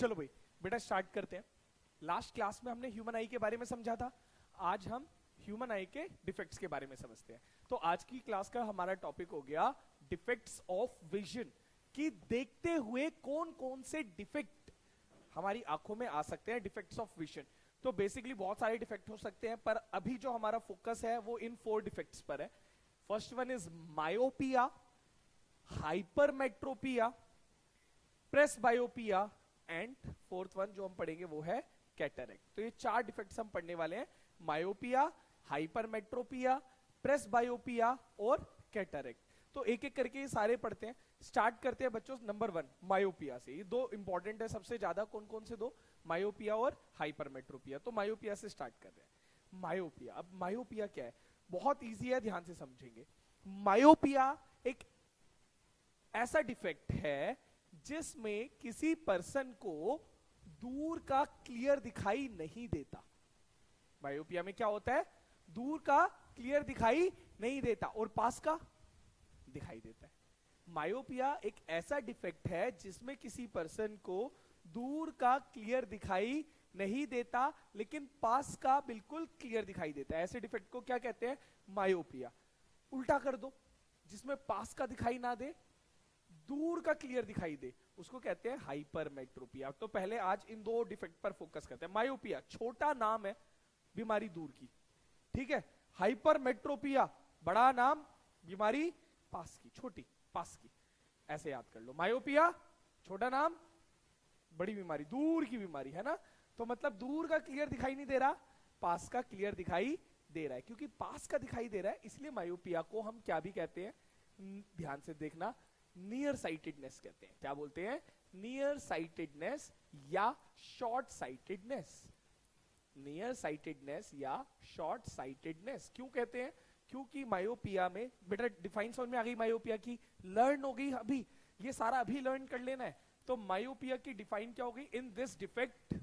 चलो भाई बेटा स्टार्ट करते हैं। लास्ट क्लास में हमने ह्यूमन आई के बारे में समझा था, आज हम ह्यूमन आई के डिफेक्ट्स के बारे में समझते हैं। तो आज की क्लास का हमारा टॉपिक हो गया डिफेक्ट्स ऑफ विजन, कि देखते हुए कौन कौन से डिफेक्ट हमारी आंखों में आ सकते हैं, डिफेक्ट्स ऑफ विजन। तो बेसिकली बहुत सारे डिफेक्ट हो सकते हैं, पर अभी जो हमारा फोकस है वो इन 4 डिफेक्ट्स पर है। First one is myopia, hypermetropia, presbyopia and fourth one जो हम पढ़ेंगे वो है कैटरेक्ट। तो ये 4 डिफेक्ट्स हम पढ़ने वाले हैं, मायोपिया, हाइपरमेट्रोपिया, प्रेसबायोपिया और कैटरेक्ट। तो एक एक करके ये सारे पढ़ते हैं। स्टार्ट करते हैं बच्चों नंबर 1 मायोपिया से। ये 2 इंपॉर्टेंट है सबसे ज्यादा। कौन कौन से 2? मायोपिया और हाइपरमेट्रोपिया। तो मायोपिया से स्टार्ट कर रहे हैं। मायोपिया, अब मायोपिया क्या है? बहुत इजी है, ध्यान से समझेंगे। मायोपिया एक ऐसा डिफेक्ट है जिसमें किसी पर्सन को दूर का क्लियर दिखाई नहीं देता। मायोपिया में क्या होता है? दूर का क्लियर दिखाई नहीं देता और पास का दिखाई देता है। मायोपिया एक ऐसा डिफेक्ट है जिसमें किसी पर्सन को दूर का क्लियर दिखाई नहीं देता लेकिन पास का बिल्कुल क्लियर दिखाई देता है। ऐसे डिफेक्ट को क्या कहते हैं? मायोपिया। उल्टा कर दो, जिसमें पास का दिखाई ना दे, दूर का क्लियर दिखाई दे, उसको कहते हैं हाइपरमेट्रोपिया। तो पहले आज इन 2 डिफेक्ट पर फोकस करते हैं। मायोपिया छोटा नाम है बीमारी दूर की, ठीक है। हाइपरमेट्रोपिया बड़ा नाम, बीमारी पास की, छोटी पास की। ऐसे याद कर लो, मायोपिया छोटा नाम, बड़ी बीमारी, दूर की बीमारी, है ना। तो मतलब दूर का क्लियर दिखाई नहीं दे रहा, पास का क्लियर दिखाई दे रहा है। क्योंकि पास का दिखाई दे रहा है इसलिए मायोपिया को हम क्या भी कहते हैं, ध्यान से देखना, नियर साइटेडनेस कहते हैं। क्या बोलते हैं? नियर साइटेडनेस या शॉर्ट साइटेडनेस। नियर साइटेडनेस या शॉर्ट साइटेडनेस क्यों कहते हैं? क्योंकि मायोपिया में, बेटा डिफाइन समझ में आ गई मायोपिया की? लर्न हो गई अभी, ये सारा अभी लर्न कर लेना है। तो मायोपिया की डिफाइन क्या हो गई? इन दिस डिफेक्ट,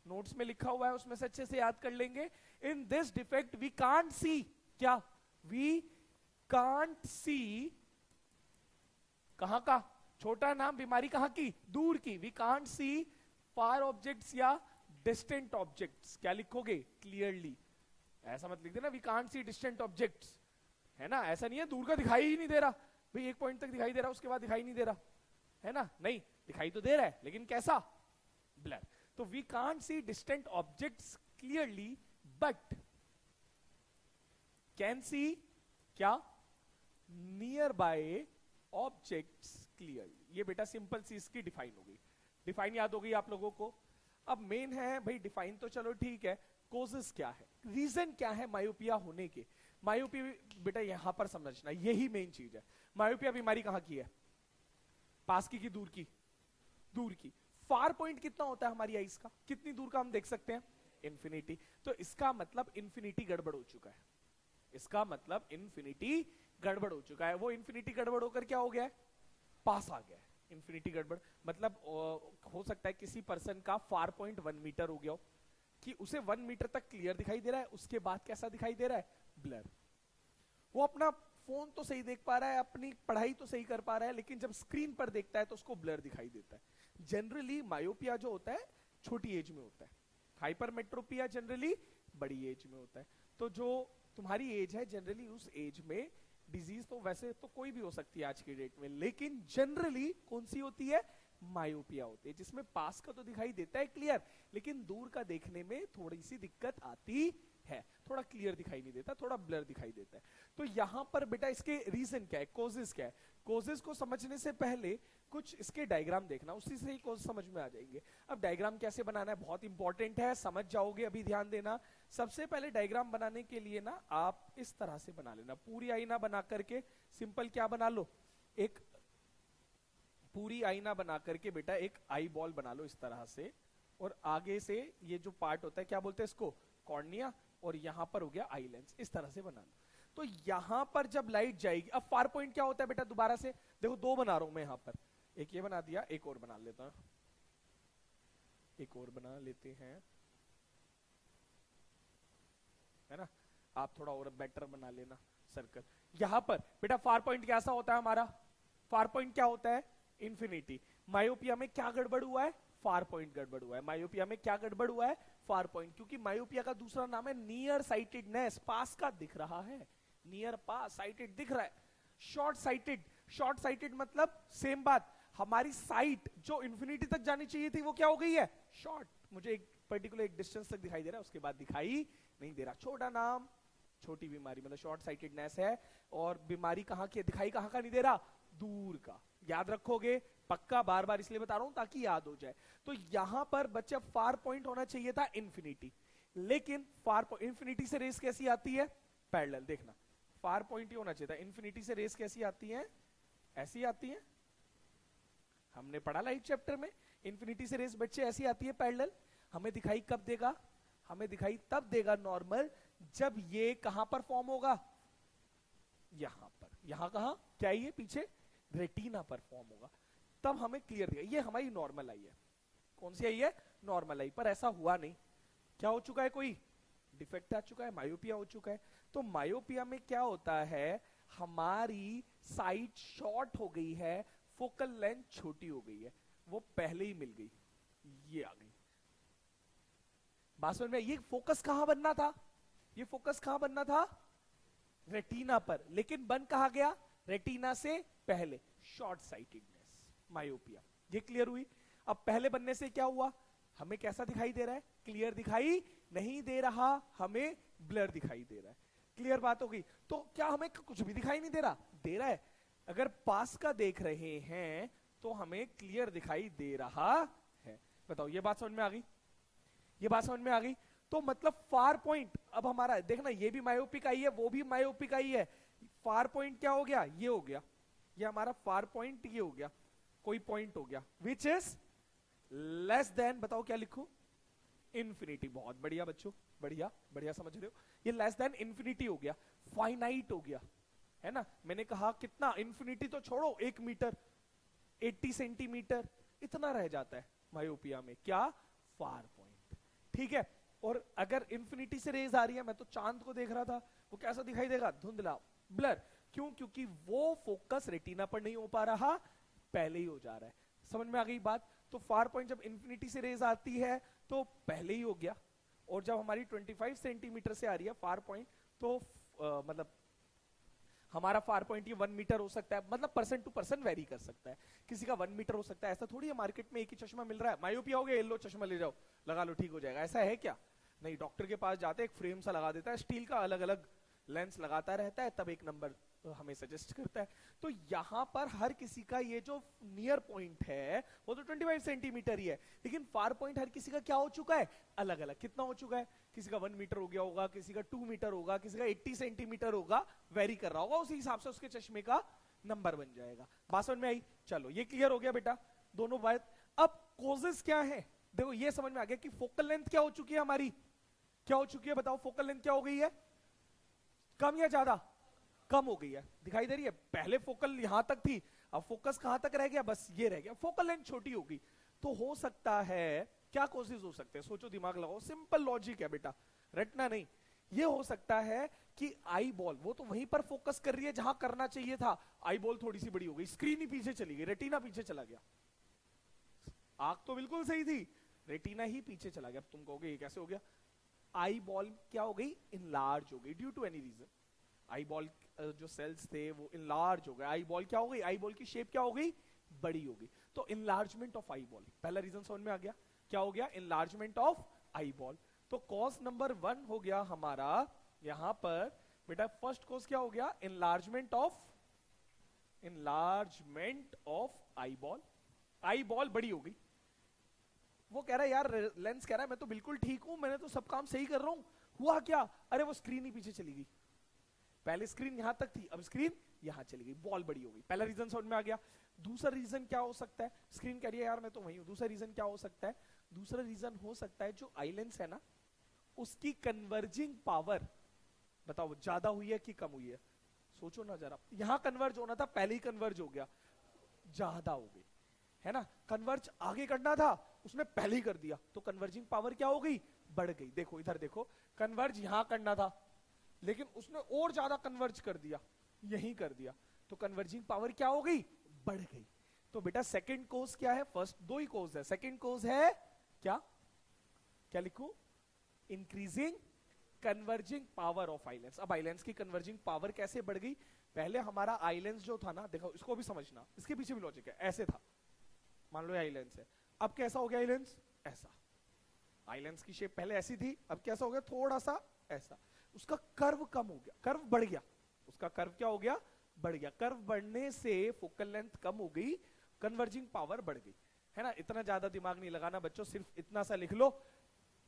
नोट्स में लिखा हुआ है उसमें से अच्छे से याद कर लेंगे। In this defect we can't see, क्या? वी कांट सी, कहां का? छोटा नाम, बीमारी कहां की? दूर की। We can't see far objects या डिस्टेंट ऑब्जेक्ट्स। क्या लिखोगे? क्लियरली। ऐसा मत लिख देना we can't see distant objects, है ना। ऐसा नहीं है दूर का दिखाई ही नहीं दे रहा भाई, एक पॉइंट तक दिखाई दे रहा उसके बाद दिखाई नहीं दे रहा, है ना। नहीं, दिखाई तो दे रहा है लेकिन कैसा? ब्लर। तो we can't see distant objects clearly but can see क्या? Nearby objects clearly. ये बेटा सिंपल सी इसकी डिफाइन हो गई। डिफाइन याद हो गई आप लोगों को। अब मेन है भाई डिफाइन तो चलो ठीक है, कोजेस क्या है, रीजन क्या है मायोपिया होने के? मायोपिया बेटा यहां पर समझना, यही मेन चीज है। मायोपिया बीमारी कहां की है? पास की दूर की? दूर की। फार पॉइंट कितना होता है हमारी आईज का? कितनी दूर का हम देख सकते हैं? इंफिनिटी। तो इसका मतलब इंफिनिटी गड़बड़ हो चुका है। इसका मतलब इंफिनिटी गड़बड़ हो चुका है। वो इंफिनिटी गड़बड़ होकर क्या हो गया है? पास आ गया है। इंफिनिटी गड़बड़ मतलब हो सकता है किसी पर्सन का फार पॉइंट 1 मीटर हो गया हो, कि उसे 1 मीटर तक क्लियर दिखाई दे रहा है, उसके बाद कैसा दिखाई दे रहा है? ब्लर। वो अपना फोन तो सही देख पा रहा है, अपनी पढ़ाई तो सही कर पा रहा है, लेकिन जब स्क्रीन पर देखता है तो उसको ब्लर दिखाई देता है। जनरली मायोपिया जो होता है छोटी एज में होता है, हाइपरमेट्रोपिया जनरली बड़ी एज में होता है। तो जो तुम्हारी एज है जनरली उस एज में डिजीज तो वैसे तो कोई भी हो सकती है आज की डेट में, लेकिन जनरली कौन सी होती है? मायोपिया होती है, जिसमें पास का तो दिखाई देता है क्लियर, लेकिन दूर का देखने में थोड़ी सी दिक्कत आती है, थोड़ा क्लियर दिखाई नहीं देता, थोड़ा ब्लर दिखाई देता है। तो यहां पर बेटा इसके रीजन क्या है, कोजेस क्या है? कोजेस को समझने से पहले कुछ इसके डायग्राम देखना, उसी से ही कोज समझ में आ जाएंगे। अब डायग्राम कैसे बनाना है बहुत इंपॉर्टेंट है, समझ जाओगे अभी, ध्यान देना। सबसे पहले डायग्राम बनाने के लिए ना आप इस तरह से बना लेना, पूरी आईना बना करके। सिंपल क्या बना लो? एक पूरी आईना बना करके बेटा एक आई बॉल बना लो इस तरह से, और आगे से ये जो पार्ट होता है क्या बोलते हैं इसको? कॉर्निया। और यहां पर हो गया आई लेंस, इस तरह से बना लो। तो यहां पर जब लाइट जाएगी, अब फार पॉइंट क्या होता है बेटा? दोबारा से देखो, 2 बना रहा हूं मैं यहां पर, एक ये बना दिया, एक और बना लेता हूं, एक और बना लेते हैं, है ना। आप थोड़ा और बेटर बना लेना सर्कल। यहां पर बेटा फार पॉइंट कैसा होता है हमारा? फार पॉइंट क्या होता है? इंफिनिटी। मायोपिया में क्या गड़बड़ हुआ है? फार पॉइंट गड़बड़ हुआ है। मायोपिया में क्या गड़बड़ हुआ है? फार पॉइंट, क्योंकि मायोपिया का दूसरा नाम है नियर साइटेडनेस, पास का दिख रहा है, नियर पास, साइटेड दिख रहा है। शॉर्ट साइटेड, शॉर्ट साइटेड मतलब सेम बात, हमारी साइट जो इंफिनिटी तक जानी चाहिए थी वो क्या हो गई है? शॉर्ट। मुझे एक पर्टिकुलर एक डिस्टेंस तक दिखाई दे रहा है, उसके बाद दिखाई नहीं दे रहा। छोटा नाम, छोटी बीमारी, मतलब शॉर्ट साइटेडनेस है। और बीमारी कहां की है? दिखाई कहां का नहीं दे रहा? दूर का। याद रखोगे पक्का, बार बार इसलिए बता रहा हूं ताकि याद हो जाए। तो यहां पर बच्चे फार पॉइंट होना चाहिए था इंफिनिटी, लेकिन फार इंफिनिटी से रेस कैसी आती है? पैरेलल। देखना, फार पॉइंट ही होना चाहिए था। इंफिनिटी से रेस कैसी आती है? ऐसी आती है, हमने पढ़ा लाइट चैप्टर में। इंफिनिटी से रेस बच्चे ऐसी आती है पैरेलल। हमें दिखाई कब देगा? हमें दिखाई तब देगा नॉर्मल, जब ये कहां पर फॉर्म होगा? यहां पर। यहां कहां? क्या ये पीछे रेटिना पर फॉर्म होगा, तब हमें क्लियर दिया। ये हमारी नॉर्मल आई है। कौन सी आई है? नॉर्मल आई। पर ऐसा हुआ नहीं। क्या हो चुका है? कोई डिफेक्ट आ चुका है, मायोपिया हो चुका है। तो मायोपिया में क्या होता है? हमारी साइट शॉर्ट हो गई है, फोकल लेंथ छोटी हो गई है, वो पहले ही मिल गई, ये आ गई। बात समझ में? ये फोकस कहां बनना था? ये फोकस कहां बनना था? रेटिना पर, लेकिन बन कहां गया? रेटिना से पहले। Short sightedness, myopia. ये क्लियर हुई? अब पहले बनने से क्या हुआ? हमें कैसा दिखाई दे रहा है? क्लियर दिखाई नहीं दे रहा, हमें ब्लर दिखाई दे रहा है। क्लियर बात हो गई? तो क्या हमें कुछ भी दिखाई नहीं दे रहा? दे रहा है। अगर पास का देख रहे हैं तो हमें क्लियर दिखाई दे रहा है। बताओ, ये बात समझ में आ गई? ये बात समझ में आ गई? तो मतलब फार पॉइंट अब हमारा, देखना ये भी मायोपिक आई है, वो भी मायोपिक आई है। फार पॉइंट क्या हो गया? ये हो गया, ये हमारा फार पॉइंट ये हो गया, कोई पॉइंट हो गया विच इज लेस देन, बताओ क्या लिखूं? इंफिनिटी। बहुत बढ़िया बच्चों, बढ़िया बढ़िया समझ रहे हो। ये लेस देन इंफिनिटी हो गया, फाइनाइट हो गया, है ना। मैंने कहा कितना? इंफिनिटी तो छोड़ो, 1 मीटर, 80 सेंटीमीटर, इतना रह जाता है मायोपिया में। क्या? Far point. ठीक है। और अगर इंफिनिटी से रेज आ रही है, मैं तो चांद को देख रहा था, वो कैसा दिखाई देगा? धुंधला, ब्लर। क्यों? क्योंकि वो फोकस रेटिना पर नहीं हो पा रहा, पहले ही हो जा रहा है। समझ में आ गई बात? तो फार पॉइंट जब इंफिनिटी से रेज आती है तो पहले ही हो गया, और जब हमारी 25 सेंटीमीटर से आ रही है फार पॉइंट, तो मतलब हमारा फार पॉइंट ये 1 मीटर हो सकता है, मतलब पर्सन टू पर्सन वेरी कर सकता है। किसी का 1 मीटर हो सकता है, ऐसा थोड़ी है मार्केट में एक ही चश्मा मिल रहा है। मायोपिया हो गया, ये लो चश्मा ले जाओ, लगा लो, ठीक हो जाएगा, ऐसा है क्या? नहीं, डॉक्टर के पास जाते एक फ्रेम सा लगा देता है स्टील का, अलग अलग लेंस लगाता रहता है, तब एक नंबर हमें सजेस्ट करता है। तो यहां पर हर किसी का ये जो नियर पॉइंट है वो तो 25 सेंटीमीटर ही है, लेकिन फार पॉइंट हर किसी का क्या हो चुका है? अलग अलग। कितना हो चुका है? किसी का 1 मीटर हो गया होगा, किसी का 2 मीटर होगा, किसी का 80 सेंटीमीटर होगा, वेरी कर रहा होगा, उसी हिसाब से उसके चश्मे का नंबर बन जाएगा। बात समझ में आई? चलो, ये क्लियर हो गया बेटा, दोनों बात। अब कोजेस क्या है? देखो, ये समझ में आ गया कि फोकल लेंथ क्या हो चुकी है हमारी? क्या हो चुकी है? बताओ, फोकल लेंथ क्या हो गई है? कम या ज्यादा? कम हो गई है, दिखाई दे रही है। पहले फोकल यहां तक थी, अब फोकस कहां तक रह गया? बस ये रह गया, फोकल लेंथ छोटी होगी। तो हो सकता है, क्या कोशिश हो सकते हैं? सोचो, दिमाग लगाओ, सिंपल लॉजिक है बेटा, रटना नहीं। ये हो सकता है कि आई बॉल वो तो वहीं पर फोकस कर रही है जहां करना चाहिए था, आई बॉल थोड़ी सी बड़ी हो गई, स्क्रीन ही पीछे चली गई, रेटिना पीछे चला गया। आंख तो बिल्कुल सही थी, रेटिना ही पीछे चला गया। अब तुम कहोगे ये कैसे हो गया? आई बॉल क्या हो गई? इनलार्ज हो गई, due to any reason. Eye ball जो सेल्स थे वो इनलार्ज हो गए, आई बॉल क्या हो गई? आई बॉल की शेप क्या हो गई? बड़ी हो गई। तो इनलार्जमेंट ऑफ आई बॉल, पहला रीजन समझ में आ गया। क्या हो गया? Enlargement of eye ball. तो कॉज नंबर 1 हो गया हमारा यहां पर बेटा, फर्स्ट कॉज क्या हो गया? Enlargement of eye ball. Eye ball बड़ी हो गई। वो कह रहा है यार, लेंस कह रहा है मैं तो बिल्कुल ठीक हूं, मैंने तो सब काम सही कर रहा हूं, हुआ क्या? अरे वो स्क्रीन ही पीछे चली गई। पहले स्क्रीन यहां तक थी, अब स्क्रीन यहां चली गई, बॉल बड़ी हो गई। पहला रीजन समझ में आ गया। दूसरा रीजन क्या हो सकता है? स्क्रीन कह रही है यार मैं तो वही हूं। दूसरा रीजन क्या हो सकता है? दूसरा रीजन हो सकता है जो आई लेंस है ना, उसकी कन्वर्जिंग पावर, बताओ ज्यादा हुई है कि कम हुई है? सोचो ना जरा, यहां कन्वर्ज होना था, पहले ही कन्वर्ज हो गया, ज्यादा हो गई, है ना। कन्वर्ज आगे करना था, उसने पहले ही कर दिया, तो कन्वर्जिंग पावर क्या हो गई? बढ़ गई। देखो इधर देखो, कन्वर्ज यहां करना था, लेकिन उसने और ज्यादा कन्वर्ज कर दिया, यही कर दिया, तो कन्वर्जिंग पावर क्या हो गई? बढ़ गई। तो बेटा सेकंड कोज क्या है, फर्स्ट दो ही कोज है, सेकंड कोज है क्या, क्या लिखूं, increasing converging power of islands. अब आइलैंड्स की कन्वर्जिंग पावर कैसे बढ़ गई, पहले हमारा आइलैंड्स जो था ना, देखो इसको भी समझना, इसके पीछे भी लॉजिक है, ऐसे था, मान लो ये आइलैंड्स है, अब कैसा हो गया आइलैंड्स, ऐसा, आइलैंड्स की शेप पहले ऐसी थी, अब कैसा हो गया, थोड़ा सा ऐसा, उसका कर्व कम हो गया, कर्व बढ़ गया, उसका कर्व क्या हो गया, बढ़ गया, कर्व बढ़ने से फोकल लेंथ कम हो गई, कन्वर्जिंग पावर बढ़ गई, है ना। इतना ज्यादा दिमाग नहीं लगाना बच्चों, सिर्फ इतना सा लिख लो,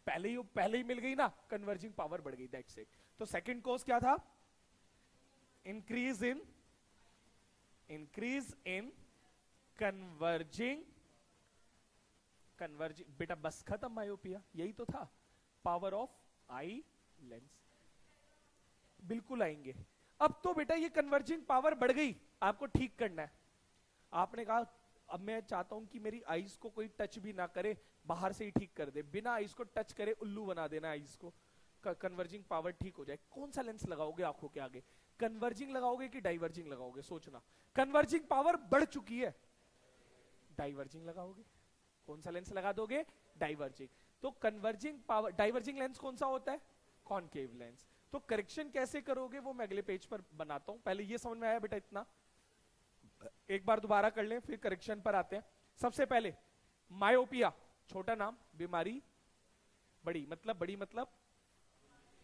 पहले ही मिल गई ना, कन्वर्जिंग पावर बढ़ गई, दैट्स इट। तो सेकंड कोर्स क्या था, इंक्रीज इन कन्वर्जिंग बेटा बस खत्म, मायोपिया यही तो था, पावर ऑफ आई लेंस, बिल्कुल आएंगे। अब तो बेटा ये कन्वर्जिंग पावर बढ़ गई, आपको ठीक करना है। आपने कहा अब मैं चाहता हूं कि मेरी आईज को कोई टच भी ना करे, बाहर से ही ठीक कर दे, बिना आईज को टच करे उल्लू बना देना आईज को, कन्वर्जिंग पावर ठीक हो जाए। कौन सा लेंस लगाओगे आंखों के आगे, कन्वर्जिंग लगाओगे कि डाइवर्जिंग लगाओगे, सोचना। कन्वर्जिंग पावर बढ़ चुकी है, डाइवर्जिंग लगाओगे। कौन सा लेंस लगा दोगे, डाइवर्जिंग। तो कन्वर्जिंग पावर, डाइवर्जिंग लेंस कौन सा होता है, कॉनकेव लेंस। तो करेक्शन कैसे करोगे वो मैं अगले पेज पर बनाता हूं, पहले ये समझ में आया बेटा, इतना एक बार दोबारा कर लें फिर करेक्शन पर आते हैं। सबसे पहले मायोपिया, छोटा नाम, बीमारी, बड़ी मतलब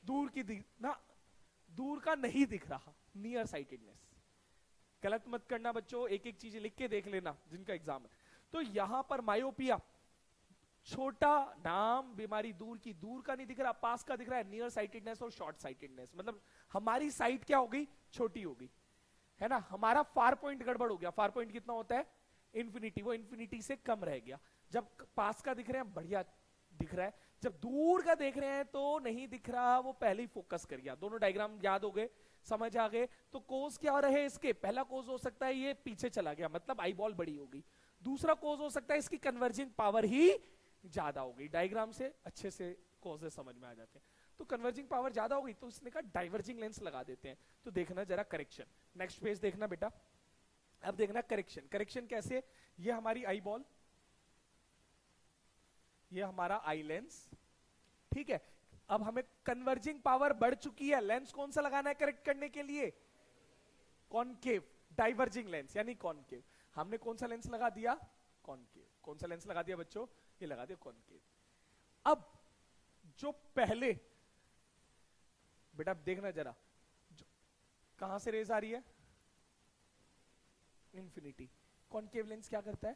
दूर की ना, दूर का नहीं दिख रहा, नियर साइटेडनेस। गलत मत करना बच्चों, एक एक चीज लिख के देख लेना जिनका एग्जाम है। तो यहां पर मायोपिया, छोटा नाम, बीमारी, दूर की, दूर का नहीं दिख रहा, पास का दिख रहा है, नियर साइटेडनेस और शॉर्ट साइटेडनेस, मतलब हमारी साइट क्या हो गई, छोटी हो गई, है ना। हमारा फार पॉइंट गड़बड़ हो गया, फार पॉइंट कितना होता है, इंफिनिटी, वो इंफिनिटी से कम रह गया। जब पास का दिख रहे हैं बढ़िया दिख रहा है, जब दूर का देख रहे हैं तो नहीं दिख रहा, वो पहले ही फोकस कर गया। दोनों डायग्राम याद हो गए, समझ आ गए। तो कोज क्या रहे इसके, पहला कोज हो सकता है ये पीछे चला गया, मतलब आई बॉल बड़ी हो गई। दूसरा कोज हो सकता है इसकी कन्वर्जिंग पावर ही ज्यादा हो गई। डायग्राम से अच्छे से कोजेस समझ में आ जाते हैं। तो कन्वर्जिंग पावर ज्यादा हो गई तो इसने कहा डाइवर्जिंग लेंस लगा देते हैं। तो देखना जरा करेक्शन, नेक्स्ट पेज देखना बेटा। अब देखना करेक्शन, करेक्शन कैसे, ये हमारी आई बॉल, ये हमारा आई लेंस, ठीक है। अब हमें कन्वर्जिंग पावर बढ़ चुकी है, लेंस कौन सा लगाना है करेक्ट करने के लिए, कॉनकेव, डाइवर्जिंग लेंस यानी कॉनकेव। हमने कौन सा लेंस लगा दिया, कॉनकेव। कौन सा लेंस लगा दिया बच्चों, ये लगा दिया कॉनकेव। अब जो पहले बेटा देखना जरा, कहां से रेज आ रही है, इंफिनिटी। कॉनकेव लेंस क्या करता है,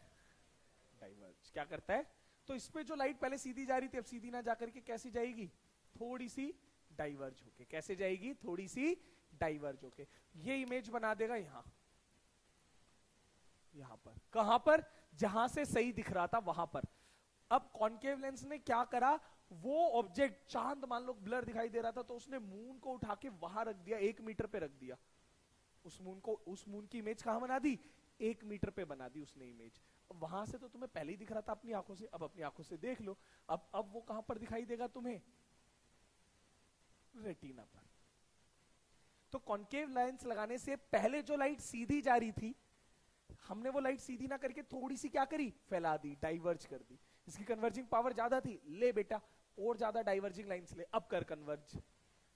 डाइवर्ज। क्या करता है, तो इस पे जो लाइट पहले सीधी जा रही थी अब सीधी ना जाकर के कैसी जाएगी, थोड़ी सी डाइवर्ज होके। कैसे जाएगी, थोड़ी सी डाइवर्ज होके। ये इमेज बना देगा यहां पर, कहां पर, जहां से सही दिख रहा था वहां पर। अब कॉनकेव लेंस ने क्या करा, वो ऑब्जेक्ट, चांद मान लो ब्लर दिखाई दे रहा था तो उसने मून को उठा के वहां रख दिया, 1 मीटर पे रख दिया। उस मून की इमेज कहां बना दी, 1 मीटर पे बना दी उसने इमेज। वहां से तो तुम्हें पहले ही दिख रहा था अपनी आंखों से, अब अपनी आंखों से देख लो। अब वो कहां पर दिखाई देगा तुम्हें, रेटिना पर। तो कॉनकेव लेंस लगाने से पहले जो लाइट सीधी जा रही थी, हमने वो लाइट सीधी ना करके थोड़ी सी क्या करी, फैला दी, डाइवर्ज कर दी। इसकी कन्वर्जिंग पावर ज्यादा थी, ले बेटा और ज्यादा डाइवर्जिंग लाइंस ले, अब कर कन्वर्ज,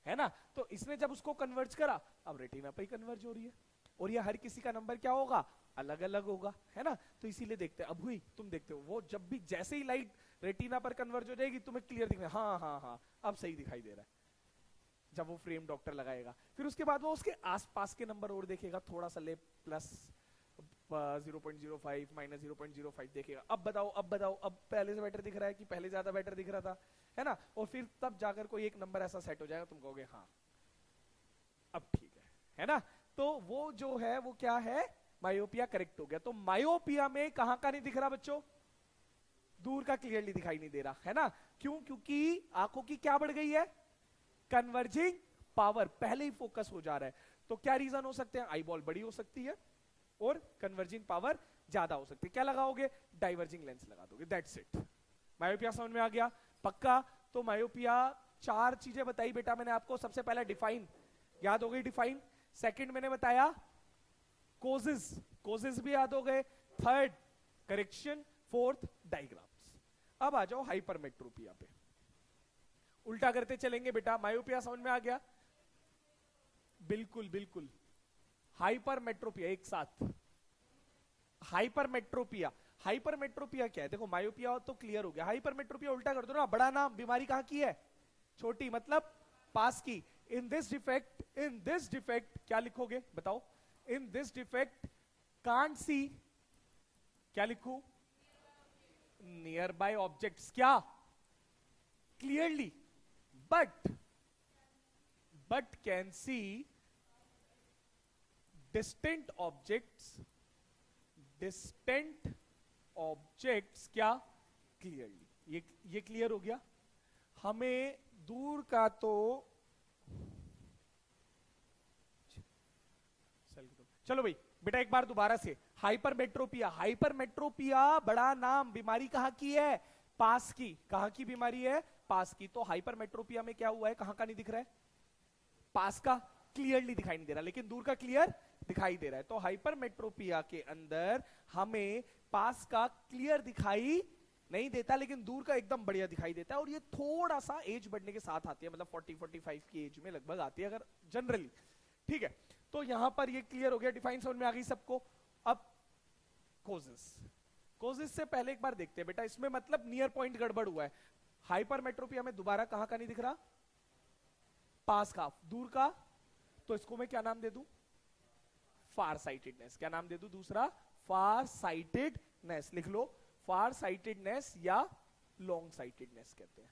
है ना। तो इसने जब उसको कन्वर्ज करा, अब रेटिना पे ही कन्वर्ज हो रही है। और ये हर किसी का नंबर क्या होगा, अलग अलग होगा, है ना। तो इसीलिए देखते हैं, अब हुई, तुम देखते हो वो जब भी जैसे ही लाइट रेटिना पर कन्वर्ज हो जाएगी तुम्हें क्लियर दिखना, हाँ हाँ हाँ अब सही दिखाई दे रहा है, जब वो फ्रेम डॉक्टर लगाएगा। फिर उसके बाद वो उसके आसपास के नंबर और देखेगा, थोड़ा सा ले, प्लस 0.05 माइनस 0.05 देखेगा। अब बताओ अब पहले से बेटर दिख रहा है कि पहले ज्यादा बेटर दिख रहा था, है ना। और फिर तब जाकर कोई एक नंबर ऐसा सेट हो जाएगा, तुम कहोगे हाँ अब ठीक है ना। तो वो जो है वो क्या है, मायोपिया करेक्ट हो गया। तो मायोपिया में कहां का नहीं दिख रहा बच्चों, दूर का क्लियरली दिखाई नहीं दे रहा, है ना। क्यों, क्योंकि आंखों की क्या बढ़ गई है, कन्वर्जिंग पावर, पहले ही फोकस हो जा रहा है। तो क्या रीजन हो सकते हैं, आई बॉल बड़ी हो सकती है और कन्वर्जिंग पावर ज्यादा हो सकती है। क्या लगाओगे, डाइवर्जिंग लेंस लगा दोगे, दैट्स इट। मायोपिया समझ में आ गया पक्का। तो मायोपिया 4 चीजें बताई बेटा मैंने आपको। सबसे पहला डिफाइन, याद हो गई डिफाइन। सेकंड मैंने बताया कोजेस, कोजेस भी याद हो गए। Third correction, fourth diagrams. अब आ जाओ हाइपरमेट्रोपिया पे, उल्टा करते चलेंगे बेटा। मायोपिया समझ में आ गया? बिल्कुल बिल्कुल। हाइपरमेट्रोपिया एक साथ, हाइपरमेट्रोपिया। हाइपरमेट्रोपिया क्या है? देखो मायोपिया तो क्लियर हो गया, हाइपरमेट्रोपिया उल्टा कर दो ना, बड़ा नाम, बीमारी कहां की है? छोटी, मतलब पास की। इन दिस डिफेक्ट क्या लिखोगे बताओ? इन दिस डिफेक्ट कांट सी, क्या लिखूं? नियर बाय ऑब्जेक्ट्स, क्या? Clearly, but can C distant objects क्या? क्लियरली। ये क्लियर हो गया। हमें दूर का तो चलो भाई बेटा एक बार दोबारा से, हाइपरमेट्रोपिया। हाइपरमेट्रोपिया बड़ा नाम, बीमारी कहां की है? पास की। कहां की बीमारी है? पास की। तो हाइपरमेट्रोपिया में क्या हुआ है? कहां का नहीं दिख रहा है? पास का क्लियरली दिखाई नहीं दे रहा, लेकिन दूर का क्लियर दिखाई दे रहा है। तो हाइपरमेट्रोपिया के अंदर हमें पास का क्लियर दिखाई नहीं देता, लेकिन दूर का एकदम बढ़िया दिखाई देता है। और ये थोड़ा सा एज बढ़ने के साथ आती है, मतलब 40-45 की एज में लगभग आती है अगर जनरली। ठीक है, तो यहां पर ये क्लियर हो गया, डिफाइन समझ में आ गई सबको। अब कोजेस से पहले एक बार देखते हैं बेटा, इसमें मतलब नियर पॉइंट गड़बड़ हुआ है। हाइपरमेट्रोपिया में दोबारा कहां का नहीं दिख रहा? पास का। दूर का, तो इसको मैं क्या नाम दे दूं? फार साइटेडनेस। क्या नाम दे दूं दूसरा? फार साइटेडनेस। लिख लो, फार साइटेडनेस या लॉन्ग साइटेडनेस कहते हैं।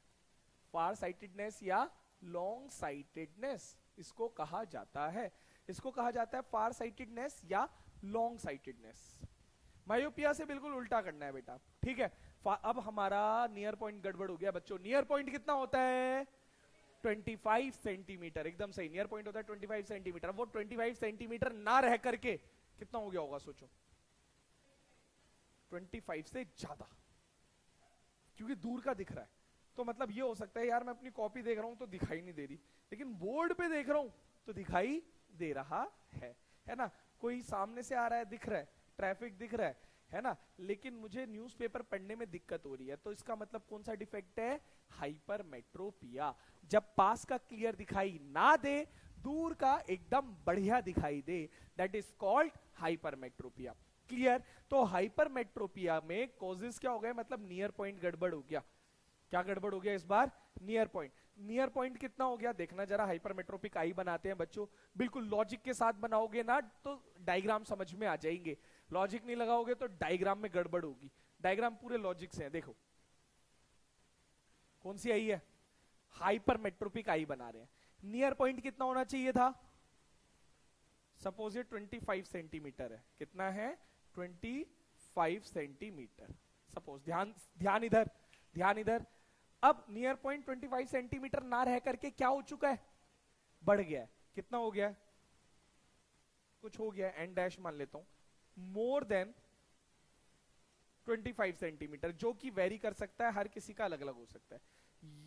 फार साइटेडनेस या लॉन्ग साइटेडनेस इसको कहा जाता है। इसको कहा जाता है फार साइटेडनेस या लॉन्ग साइटेडनेस। मायोपिया से बिल्कुल उल्टा करना है बेटा, ठीक है। अब हमारा नियर पॉइंट गड़बड़ हो गया बच्चों। नियर पॉइंट कितना होता है? 25 सेंटीमीटर। एकदम सही, नियर पॉइंट होता है 25 सेंटीमीटर। वो 25 सेंटीमीटर ना रह करके कितना हो गया होगा सोचो? 25 से ज्यादा, क्योंकि दूर का दिख रहा है। तो मतलब ये हो सकता है यार मैं अपनी कॉपी देख रहा हूं तो दिखाई नहीं दे रही, लेकिन बोर्ड पे देख रहा हूं तो दिखाई दे रहा है ना। कोई सामने से आ रहा है, दिख रहा है, ट्रैफिक दिख रहा है ना, लेकिन मुझे न्यूज़पेपर पढ़ने में दिक्कत हो रही है। तो इसका मतलब कौन सा डिफेक्ट है? हाइपरमेट्रोपिया। जब पास का क्लियर दिखाई ना दे, दूर का एकदम बढ़िया दिखाई दे, that is called hypermetropia. Clear? तो हाइपरमेट्रोपिया में कॉजेस क्या हो गए? मतलब नियर पॉइंट गड़बड़ हो गया। क्या गड़बड़ हो गया इस बार? Near point. नियर पॉइंट कितना हो गया देखना जरा। हाइपरमेट्रोपिक आई बनाते हैं बच्चों, बिल्कुल लॉजिक के साथ बनाओगे ना तो डायग्राम समझ में आ जाएंगे। लॉजिक नहीं लगाओगे तो डायग्राम में गड़बड़ होगी। डायग्राम पूरे लॉजिक से है। देखो कौन सी आई है? हाइपरमेट्रोपिक आई बना रहे हैं। नियर पॉइंट कितना होना चाहिए था? सपोज ये 25 सेंटीमीटर है। कितना है? 25 सेंटीमीटर सपोज। ध्यान इधर। अब नियर पॉइंट 25 सेंटीमीटर ना रह करके क्या हो चुका है? बढ़ गया है। कितना हो गया है? कुछ हो गया है, एन डैश मान लेता हूं। मोर देन 25 सेंटीमीटर, जो कि वेरी कर सकता है, हर किसी का अलग अलग हो सकता है।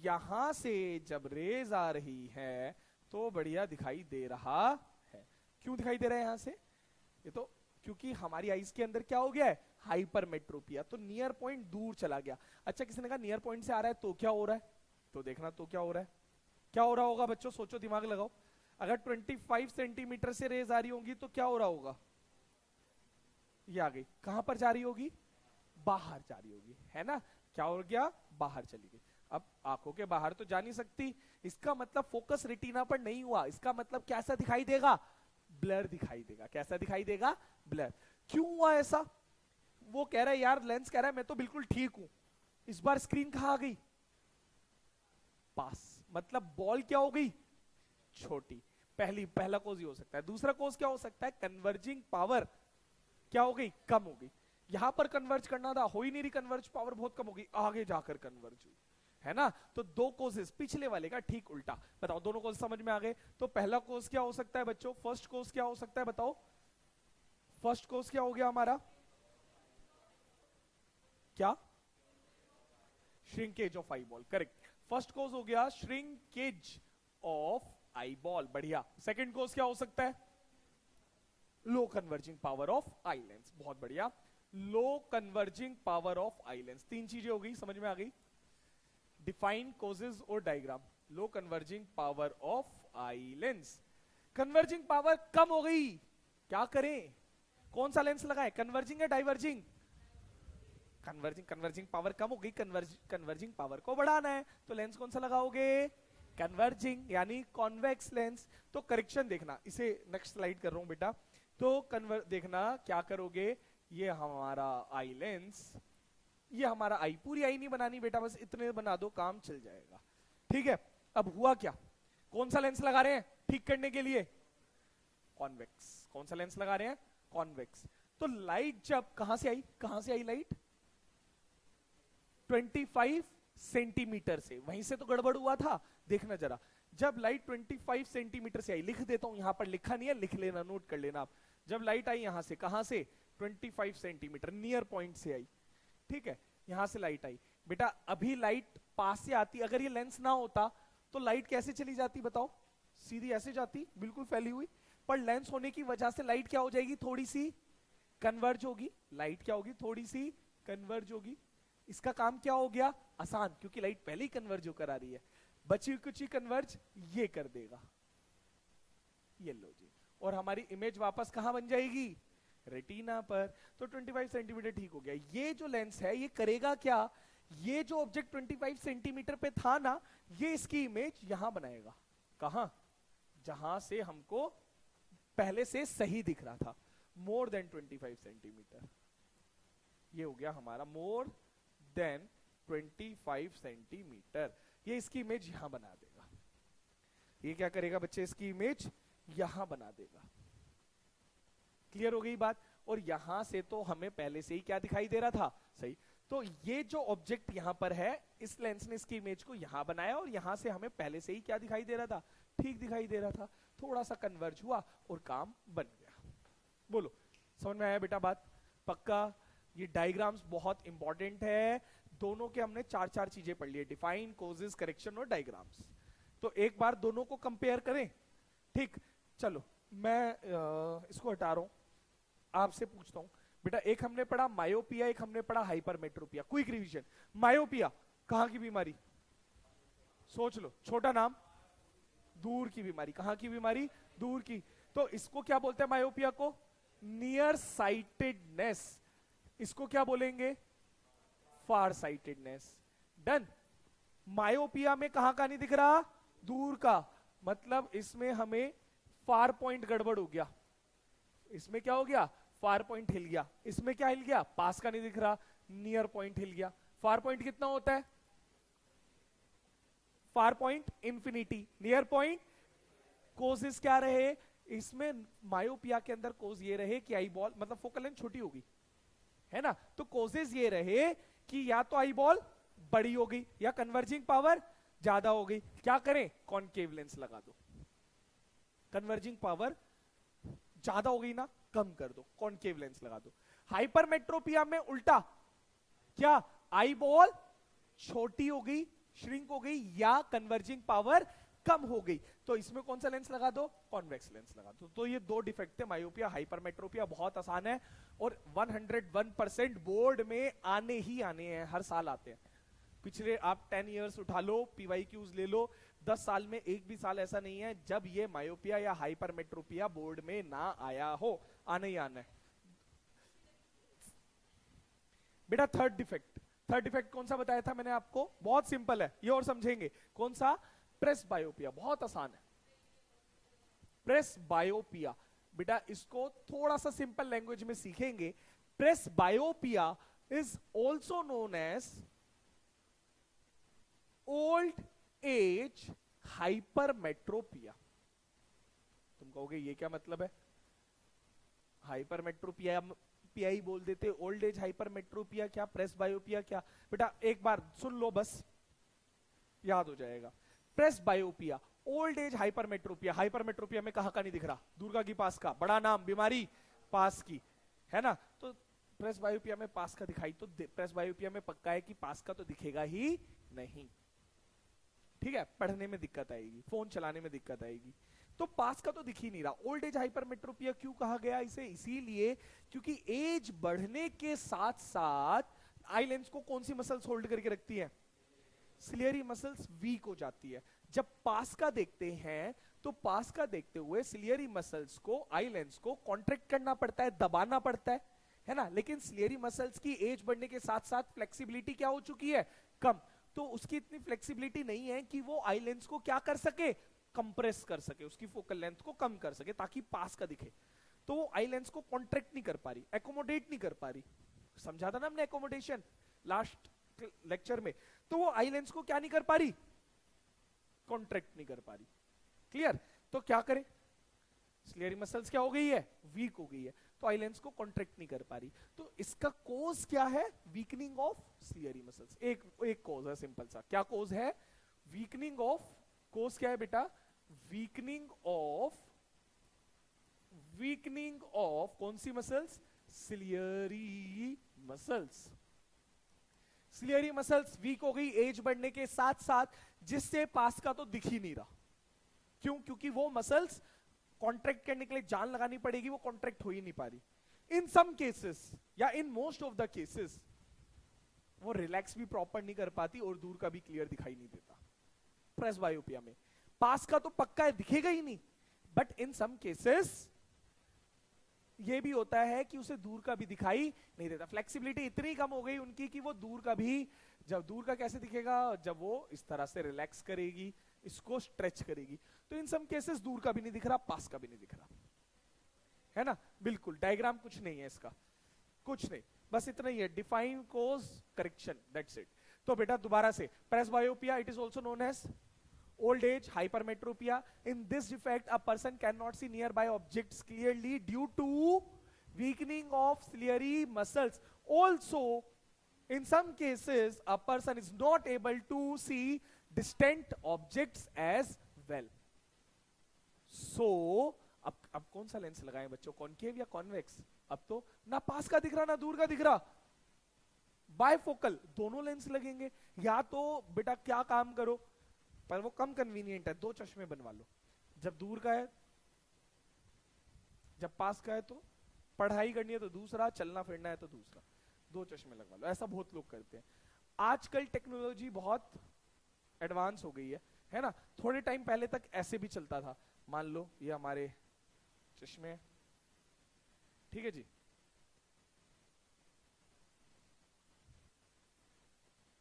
यहां से जब रेज आ रही है तो बढ़िया दिखाई दे रहा है। क्यों दिखाई दे रहा है यहां से? ये तो क्योंकि हमारी आईज के अंदर क्या हो गया है? हाइपरमेट्रोपिया। तो नियर पॉइंट दूर चला गया। अच्छा, किसी ने कहा नियर पॉइंट से आ रहा है तो क्या हो रहा है? तो देखना तो क्या हो रहा है। क्या हो रहा होगा बच्चों? सोचो, दिमाग लगाओ। अगर 25 सेंटीमीटर से रेज आ रही होगी तो क्या हो रहा होगा? ये आ गई। कहां पर जा रही होगी? बाहर जा रही होगी, है ना। क्या हो गया? बाहर चली गई। अब आंखों के बाहर तो जा नहीं सकती, इसका मतलब फोकस रेटिना पर नहीं हुआ। इसका मतलब कैसा दिखाई देगा? ब्लर दिखाई देगा। कैसा दिखाई देगा? ब्लर। क्यों हुआ ऐसा? वो कह रहा है यार, लेंस कह रहा है मैं तो बिल्कुल ठीक हूं। इस बार स्क्रीन कहां आ गई? पास। मतलब बॉल क्या हो गई? छोटी। पहला कोज ही हो सकता है। दूसरा कोज क्या हो सकता है? कन्वर्जिंग पावर क्या हो गई? कम हो गई। यहां पर कन्वर्ज करना था, हो ही नहीं रही कन्वर्ज, पावर बहुत कम हो गई, आगे जाकर कन्वर्ज हुई, है ना। तो दो कोजेस, पिछले वाले का ठीक उल्टा। बताओ दोनों कोज समझ में आ गए? तो पहला कोज क्या हो सकता है बच्चों? फर्स्ट कोज क्या हो सकता है बताओ? फर्स्ट कोज क्या हो गया हमारा? क्या? Shrinkage of eyeball. Correct. First cause हो गया श्रिंकेज ऑफ आई बॉल। बढ़िया। सेकंड कोज क्या हो सकता है? Low converging power of eye lens. बहुत बढ़िया। Low converging power of eye lens. तीन चीजें हो गई, समझ में आ गई। डिफाइन कोजेज और diagram. Low converging power of eye lens, converging power कम हो गई, क्या करें? कौन सा लेंस लगाएं, कन्वर्जिंग या डाइवर्जिंग? कन्वर्जिंग। कन्वर्जिंग पावर कम हो गई, कन्वर्जिंग पावर को बढ़ाना है, तो लेंस कौन सा लगाओगे? कन्वर्जिंग, यानी कॉन्वेक्स लेंस। तो करेक्शन देखना, इसे नेक्स्ट स्लाइड कर रहा हूं बेटा। तो देखना क्या करोगे, ये हमारा आई लेंस, ये हमारा आई, पूरी आई नहीं बनानी बेटा, बस इतने बना दो, काम चल जाएगा। ठीक है, अब हुआ क्या, कौन सा लेंस लगा रहे हैं ठीक करने के लिए? कॉन्वेक्स। कौन सा लेंस लगा रहे हैं? कॉन्वेक्स। तो लाइट जब कहां से आई, कहां से आई लाइट? 25 सेंटीमीटर से, वहीं से तो गड़बड़ हुआ था। देखना जरा, जब लाइट 25 सेंटीमीटर से आई, लिख देता हूं, यहां पर लिखा नहीं है, लिख लेना, नोट कर लेना आप। जब लाइट आई यहां से, कहां से? 25 सेंटीमीटर, नियर पॉइंट से आई। ठीक है, यहां से लाइट आई बेटा। अभी लाइट पास से आती, अगर ये लेंस ना होता तो लाइट कैसे चली जाती बताओ? सीधी ऐसे जाती, बिल्कुल फैली हुई। पर लेंस होने की वजह से लाइट क्या हो जाएगी, थोड़ी सी कन्वर्ज होगी। लाइट क्या होगी, थोड़ी सी कन्वर्ज होगी। इसका काम क्या हो गया, आसान, क्योंकि लाइट पहले ही कन्वर्ज होकर आ रही है। बची कुछ ही कन्वर्ज ये कर देगा, ये लो जी, और हमारी इमेज वापस कहां बन जाएगी? रेटिना पर। तो 25 सेंटीमीटर ठीक हो गया। ये जो लेंस है ये करेगा क्या, ये जो ऑब्जेक्ट 25 सेंटीमीटर पे था ना, ये इसकी इमेज यहां बनाएगा। कहां? जहां से हमको पहले से सही दिख रहा था, मोर देन 25 सेंटीमीटर। ये हो गया हमारा मोर देन 25 सेंटीमीटर। ये इसकी इमेज यहां बना देगा। ये क्या करेगा बच्चे, इसकी इमेज यहां बना देगा। क्लियर हो गई बात? और यहां से तो हमें पहले से ही क्या दिखाई दे रहा था, सही। तो ये जो ऑब्जेक्ट यहां पर है, इस लेंस ने इसकी इमेज को यहां बनाया, और यहां से हमें पहले से ही क्या दिखाई दे रहा था, ठीक दिखाई दे रहा था। थोड़ा सा कन्वर्ज हुआ और काम बन गया। बोलो, समझ में आया बेटा बात? पक्का? ये डायग्राम्स बहुत इंपॉर्टेंट है। दोनों के हमने चार चार चीजें पढ़ ली है, डिफाइन, कोजेस, करेक्शन और डायग्राम्स। तो एक बार दोनों को कंपेयर करें। ठीक, चलो मैं इसको हटा रहा हूं, आपसे पूछता हूं बेटा। एक हमने पढ़ा मायोपिया, एक हमने पढ़ा हाइपरमेट्रोपिया। Quick revision. मायोपिया कहां की बीमारी? सोच लो, छोटा नाम, दूर की बीमारी। कहां की बीमारी? दूर की। तो इसको क्या बोलते हैं मायोपिया को? Near sightedness. इसको क्या बोलेंगे? फार साइटेडनेस। डन। मायोपिया में कहां का नहीं दिख रहा? दूर का। मतलब इसमें हमें फार पॉइंट गड़बड़ हो गया। इसमें क्या हो गया? फार पॉइंट हिल गया। इसमें क्या हिल गया? पास का नहीं दिख रहा, नियर पॉइंट हिल गया। फार पॉइंट कितना होता है? Far point infinity, near point causes क्या रहे इसमें? मायोपिया के अंदर कोज ये रहे कि आई बॉल, मतलब फोकल लेंथ छोटी होगी, है ना। तो कोजेस ये रहे कि या तो आई बॉल बड़ी हो गई या कन्वर्जिंग पावर ज्यादा हो गई। क्या करें? कॉनकेव लेंस लगा दो। कन्वर्जिंग पावर ज्यादा हो गई ना, कम कर दो, कॉनकेव लेंस लगा दो। हाइपरमेट्रोपिया में उल्टा, क्या आई बॉल छोटी हो गई, श्रिंक हो गई, या कन्वर्जिंग पावर कम हो गई, तो इसमें कौन सा लेंस लगा दो? कॉन्वेक्स लेंस लगा दो। तो ये दो डिफेक्ट है मायोपिया, हाइपरमेट्रोपिया। बहुत आसान है और 101% बोर्ड में आने ही आने हैं, हर साल आते हैं। पिछले आप 10 इयर्स उठा लो, पीवाईक्यूज ले लो, 10 साल में एक भी साल ऐसा नहीं है जब ये मायोपिया या हाइपरमेट्रोपिया बोर्ड में ना आया हो। आना ही आना है बेटा। थर्ड डिफेक्ट कौन सा बताया था मैंने आपको? बहुत सिंपल है ये, और समझेंगे। कौन सा? प्रेस बायोपिया। बहुत आसान है, प्रेस बायोपिया। बेटा इसको थोड़ा सा सिंपल लैंग्वेज में सीखेंगे। Presbyopia is also known as old age hypermetropia. तुम कहोगे ये क्या मतलब है? हाइपरमेट्रोपिया पीआई बोल देते, ओल्ड एज हाइपरमेट्रोपिया क्या, प्रेस बायोपिया क्या? बेटा एक बार सुन लो बस, याद हो जाएगा। Presbyopia, old age hypermetropia. Hypermetropia में कहां का नहीं दिख रहा? दूर की पास का। बड़ा नाम, बीमारी पास की, है ना। तो प्रेस बायोपिया में पास का दिखाई, तो प्रेस बायोपिया में पक्का है कि पास का तो दिखेगा ही नहीं। ठीक है, पढ़ने में दिक्कत आएगी, फोन चलाने में दिक्कत आएगी। तो पास का तो दिख ही नहीं रहा। ओल्ड एज हाइपरमेट्रोपिया क्यों कहा गया इसे? इसीलिए क्योंकि एज बढ़ने के साथ साथ आई लेंस को कौन सी मसल्स होल्ड करके रखती है? सिलियरी मसल्स वीक हो जाती है। जब पास का देखते हैं तो पास का देखते हुए सिलियरी मसल्स को, आई लेंस को कॉन्ट्रैक्ट करना पड़ता है, दबाना पड़ता है ना। लेकिन सिलियरी मसल्स की एज बढ़ने के साथ साथ फ्लेक्सिबिलिटी क्या हो चुकी है? कम। तो उसकी इतनी फ्लेक्सिबिलिटी नहीं है कि वो आई लेंस को क्या कर सके? कंप्रेस कर सके, उसकी फोकल लेंथ को कम कर सके ताकि पास का दिखे। तो वो आई लेंस को कॉन्ट्रैक्ट नहीं कर पा रही, एकोमोडेट नहीं कर पा रही। समझा था ना हमने एकोमोडेशन लास्ट लेक्चर में। तो वो आई लेंस को क्या नहीं कर पा रही? कॉन्ट्रैक्ट नहीं कर पा रही। क्लियर? तो क्या करें? सिलियरी मसल्स क्या हो गई है? वीक हो गई है, तो आई लेंस को कॉन्ट्रैक्ट नहीं कर पा रही। तो इसका कोज क्या है? Weakening of ciliary muscles. एक कोज है सिंपल सा। क्या कोज है? Weakening of. कोज क्या है बेटा? वीकनिंग ऑफ कौन सी muscles? Ciliary muscles. Ciliary muscles weak हो गई एज बढ़ने के साथ साथ, जिससे पास का तो दिख ही नहीं रहा। क्यों? क्योंकि वो मसल्स कॉन्ट्रैक्ट करने के लिए जान लगानी पड़ेगी, वो कॉन्ट्रैक्ट हो ही नहीं पा रही। इन सम केसेस या in most of the cases वो रिलैक्स भी प्रॉपर नहीं कर पाती और दूर का भी क्लियर दिखाई नहीं देता। प्रेसबायोपिया में पास का तो पक्का है, दिखेगा ही नहीं, बट इन सम केसेस ये भी होता है कि उसे दूर का भी दिखाई नहीं देता। फ्लेक्सिबिलिटी इतनी कम हो गई उनकी कि वो दूर का भी, जब दूर का कैसे दिखेगा? जब वो इस तरह से रिलैक्स करेगी, इसको स्ट्रेच करेगी। तो इन सम केसेस दूर का भी नहीं दिख रहा, पास का भी नहीं दिख रहा, है ना। बिल्कुल डायग्राम कुछ नहीं है इसका, कुछ नहीं, बस इतना ही है। Define cause correction, that's it. तो बेटा दोबारा से, presbyopia it is also known as old age hypermetropia. In this defect a person cannot see nearby objects clearly due to weakening of ciliary muscles. Also in some cases a person is not able to see distant objects as well. So अब कौन सा lens लगाएं बच्चों? Concave या convex? अब तो ना पास का दिख रहा ना दूर का दिख रहा, बायफोकल दोनों लेंस लगेंगे। या तो बेटा क्या काम करो, पर वो कम कन्वीनियंट है, दो चश्मे बनवा लो। जब दूर का है, जब पास का है तो पढ़ाई करनी है तो दूसरा, चलना फिरना है तो दूसरा, दो चश्मे लगवा लो। ऐसा बहुत लोग करते हैं। आजकल टेक्नोलॉजी बहुत एडवांस हो गई है ना। थोड़े टाइम पहले तक ऐसे भी चलता था। मान लो ये हमारे चश्मे, ठीक है जी,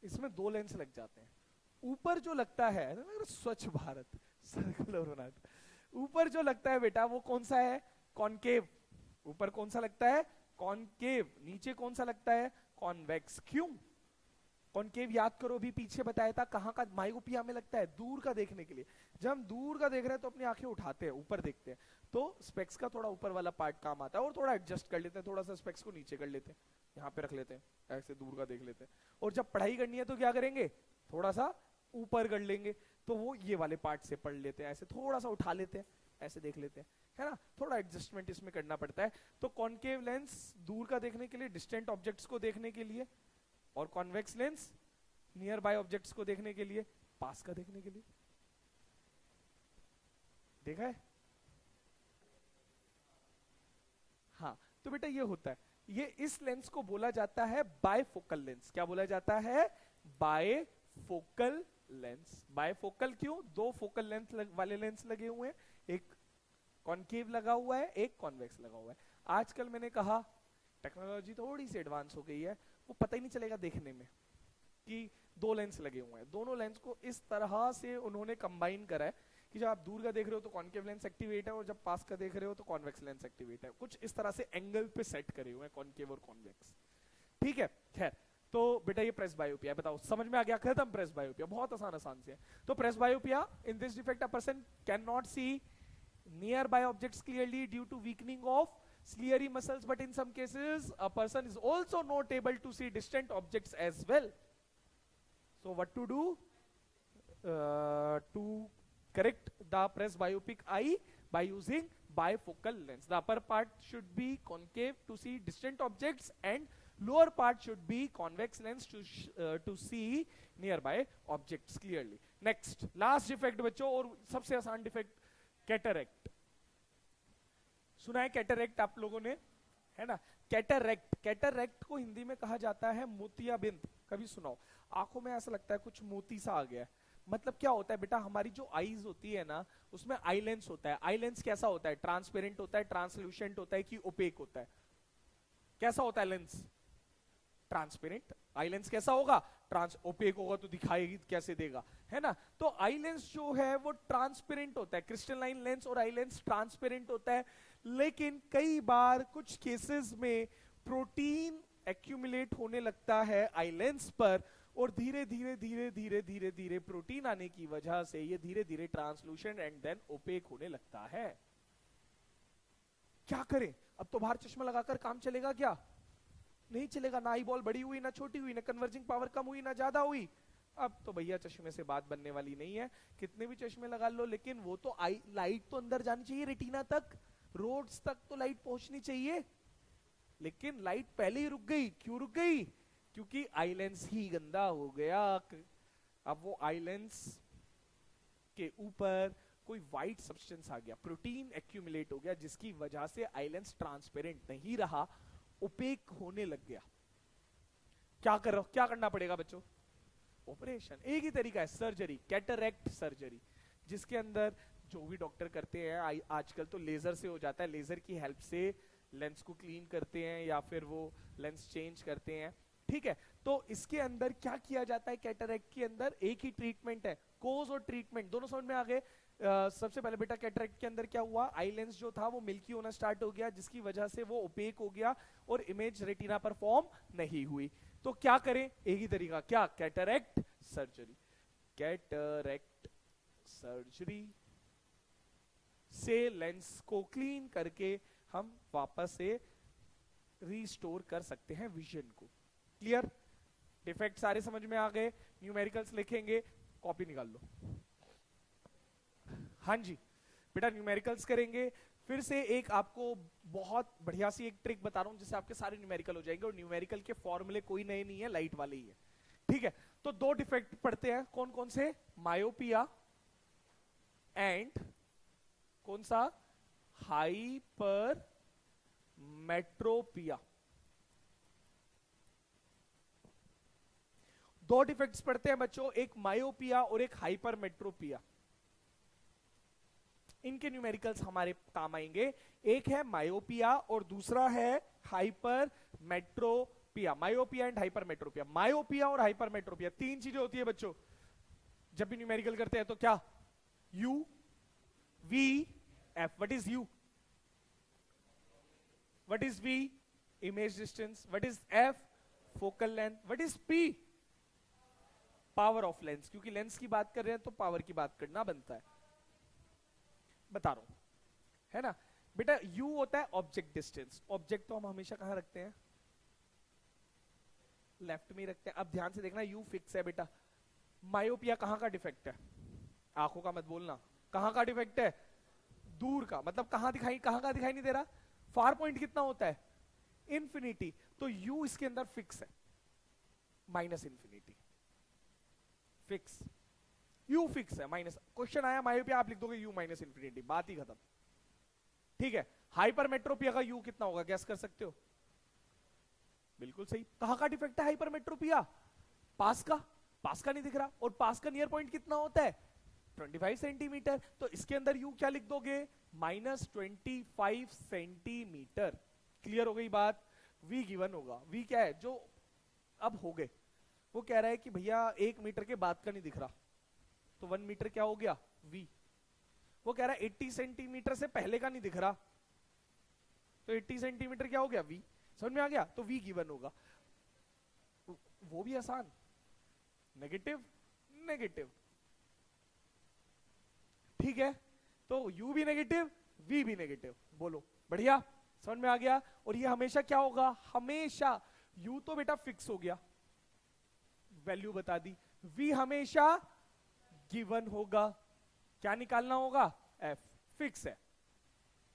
इसमें दो लेंस लग जाते हैं। ऊपर जो लगता है स्वच्छ भारत सर्कुलर होना, ऊपर जो लगता है बेटा वो कौन सा है? कॉनकेव। ऊपर कौन सा लगता है? कॉनकेव। नीचे कौन सा लगता है? कॉन्वेक्स। क्यों कॉनकेव? याद करो, भी पीछे बताया था कहां का मायोपिया में लगता है? दूर का देखने के लिए। जब हम दूर का देख रहे हैं तो अपनी आंखें उठाते हैं, ऊपर देखते हैं, तो स्पेक्स का थोड़ा ऊपर वाला पार्ट काम आता है और थोड़ा एडजस्ट कर लेते हैं, थोड़ा सा स्पेक्स को नीचे कर लेते हैं, यहाँ पे रख लेते हैं, ऐसे दूर का देख लेते हैं। और जब पढ़ाई करनी है तो क्या करेंगे? थोड़ा सा ऊपर कर लेंगे, तो वो ये वाले पार्ट से पढ़ लेते हैं, ऐसे थोड़ा सा उठा लेते हैं, ऐसे देख लेते हैं, है ना। थोड़ा एडजस्टमेंट इसमें करना पड़ता है। तो कॉनकेव लेंस दूर का देखने के लिए, डिस्टेंट ऑब्जेक्ट्स को देखने के लिए, और convex lens near by objects को देखने के लिए, पास का देखने के लिए। देखा है? हाँ, तो बेटा ये होता है, ये इस लेंस को बोला जाता है बायफोकल लेंस। क्या बोला जाता है? Bifocal lens. बायफोकल क्यों? दो फोकल लेंथ वाले लेंस लगे हुए हैं, एक कॉनकेव लगा हुआ है, एक कॉन्वेक्स लगा हुआ है। आजकल मैंने कहा टेक्नोलॉजी थोड़ी सी एडवांस हो गई है, वो पता ही नहीं चलेगा देखने में कि दो लेंस लगे हुए हैं। दोनों लेंस को इस तरह से उन्होंने कंबाइन करा है कि जब आप दूर का देख रहे हो तो कॉनकेव लेंस एक्टिवेट है, और जब पास का देख रहे हो तो कॉन्वेक्स लेंस एक्टिवेट है। कुछ इस तरह से एंगल पे सेट करे हुए हैं कॉनकेव और कॉन्वेक्स, ठीक है। खैर, तो बेटा ये प्रेसबायोपिया, बताओ समझ में आ गया? खत्म प्रेसबायोपिया, बहुत आसान से है। तो presbyopia, in this defect a person can not see nearby objects clearly due to weakening of ciliary muscles, but in some cases a person is also not able to see distant objects as well. So what to do to correct the presbyopic eye? By using bifocal lens. The upper part should be concave to see distant objects, and lower part should be convex lens to see nearby objects clearly. Next, last defect बच्चों, और सबसे आसान defect cataract सुना है? Cataract आप लोगों ने, है ना? कैटरेक्ट, कैटरेक्ट को हिंदी में कहा जाता है मोतियाबिंद। कभी सुनाओ? आंखों में ऐसा लगता है कुछ मोती सा आ गया है। मतलब क्या होता है बेटा, हमारी जो आईज होती है ना, उसमें आई लेंस होता है। आई लेंस कैसा होता है? ट्रांसपेरेंट होता है, ट्रांसल्यूसेंट होता है कि ओपेक होता है? कैसा होता है लेंस? ट्रांसपेरेंट। आई लेंस कैसा होगा? ट्रांस ओपेक होगा तो दिखाई कैसे देगा, है ना? तो आई लेंस जो है वो ट्रांसपेरेंट होता है। क्रिस्टलाइन लेंस और आई लेंस ट्रांसपेरेंट होता है। लेकिन कई बार कुछ केसेस में प्रोटीन एक्यूमुलेट होने लगता है आई लेंस पर, और धीरे धीरे धीरे धीरे धीरे धीरे प्रोटीन आने की वजह से ये धीरे धीरे ट्रांसलूसेंट एंड देन ओपेक होने लगता है। क्या करें? अब तो बाहर चश्मा लगाकर काम चलेगा क्या? नहीं चलेगा। ना आई बॉल बड़ी हुई, ना छोटी हुई, ना कन्वर्जिंग पावर कम हुई, ना ज्यादा हुई। अब तो भैया चश्मे से बात बनने वाली नहीं है। कितने भी चश्मे लगा लो, लेकिन वो तो आई लाइट तो अंदर जानी चाहिए रेटिना तक, रोड्स तक तो लाइट पहुंचनी चाहिए। लेकिन लाइट पहले ही रुक गई। क्यों रुक गई? क्योंकि आई लेंस ही गंदा हो गया। अब वो आई लेंस के ऊपर कोई व्हाइट सब्सटेंस आ गया, प्रोटीन एक्यूमुलेट हो गया, जिसकी वजह से आई लेंस ट्रांसपेरेंट नहीं रहा, ओपेक होने लग गया। क्या कर रहे हो? क्या करना पड़ेगा बच्चों? ऑपरेशन। एक ही तरीका है, सर्जरी, कैटरेक्ट सर्जरी, जिसके अंदर जो भी डॉक्टर करते हैं आजकल तो लेजर से हो जाता है। लेजर की हेल्प से लेंस को क्लीन करते हैं या फिर वो लेंस चेंज करते हैं, ठीक है? तो इसके अंदर क्या किया जाता है? कैटरेक्ट के अंदर एक ही ट्रीटमेंट है, कोज और ट्रीटमेंट दोनों समझ में आ गए। सबसे पहले बेटा कैटरेक्ट के अंदर क्या हुआ? आई लेंस जो था वो मिल्की होना स्टार्ट हो गया, जिसकी वजह से वो ओपेक हो गया और इमेज रेटिना पर फॉर्म नहीं हुई। तो क्या करें? एक ही तरीका, क्या? Cataract surgery. कैटरेक्ट सर्जरी से लेंस को क्लीन करके हम वापस से रिस्टोर कर सकते हैं विजन को। क्लियर? डिफेक्ट सारे समझ में आ गए? न्यूमेरिकल्स लिखेंगे, कॉपी निकाल लो। हाँ जी बेटा, न्यूमेरिकल्स करेंगे। फिर से एक आपको बहुत बढ़िया सी एक ट्रिक बता रहा हूं जिससे आपके सारे न्यूमेरिकल हो जाएंगे। और न्यूमेरिकल के फॉर्मूले कोई नए नहीं है, लाइट वाले ही है, ठीक है? तो दो डिफेक्ट पढ़ते हैं, कौन कौन से? मायोपिया एंड कौन सा? हाइपर मेट्रोपिया। दो डिफेक्ट्स पढ़ते हैं बच्चों, एक मायोपिया और एक हाइपरमेट्रोपिया। इनके न्यूमेरिकल्स हमारे काम आएंगे। एक है मायोपिया और दूसरा है hypermetropia. Myopia and hypermetropia. Myopia और हाइपरमेट्रोपिया तीन चीजें होती है बच्चों जब भी न्यूमेरिकल करते हैं। तो क्या? U V F. What is U? What is V? Image distance. What is F? Focal length. What is P? Power of lens. क्योंकि लेंस की बात कर रहे हैं तो पावर की बात करना बनता है। बता रहा हूं, है ना बेटा? U होता है ऑब्जेक्ट डिस्टेंस। ऑब्जेक्ट तो हम हमेशा कहां रखते हैं? लेफ्ट में ही रखते हैं। अब ध्यान से देखना, U फिक्स है बेटा। मायोपिया कहां का डिफेक्ट है? आंखों का मत बोलना, कहां का डिफेक्ट है? दूर का। मतलब कहां का दिखाई नहीं दे रहा? फार पॉइंट कितना होता है? इंफिनिटी। तो U इसके अंदर फिक्स है, minus infinity. Fix, U fix है, माइनस। क्वेश्चन आया मायोपिया, आप लिख दोगे U माइनस इंफिनिटी, बात ही खत्म, ठीक है? हाइपरमेट्रोपिया का U कितना होगा? गैस कर सकते हो? बिल्कुल सही। कहां का डिफेक्ट है हाइपरमेट्रोपिया? पास का। पास का नहीं दिख रहा, और पास का नियर पॉइंट कितना होता है? 25 सेंटीमीटर। तो इसके अंदर U क्या लिख दोगे? Minus 25 centimetre. क्लियर हो गई बात? V गिवन होगा। V क्या है? जो अब हो गए, वो कह रहा है कि भैया 1 मीटर के बाद का नहीं दिख रहा, तो 1 मीटर क्या हो गया? V। वो कह रहा है 80 सेंटीमीटर से पहले का नहीं दिख रहा, तो 80 सेंटीमीटर क्या हो गया? V। समझ में आ गया? तो V गिवन होगा। वो भी आसान, नेगेटिव नेगेटिव, ठीक है? तो U भी नेगेटिव, V भी नेगेटिव। बोलो, बढ़िया, समझ में आ गया? और ये हमेशा क्या होगा? हमेशा U तो बेटा फिक्स हो गया, वैल्यू बता दी। V हमेशा गिवन होगा। क्या निकालना होगा? F। फिक्स है,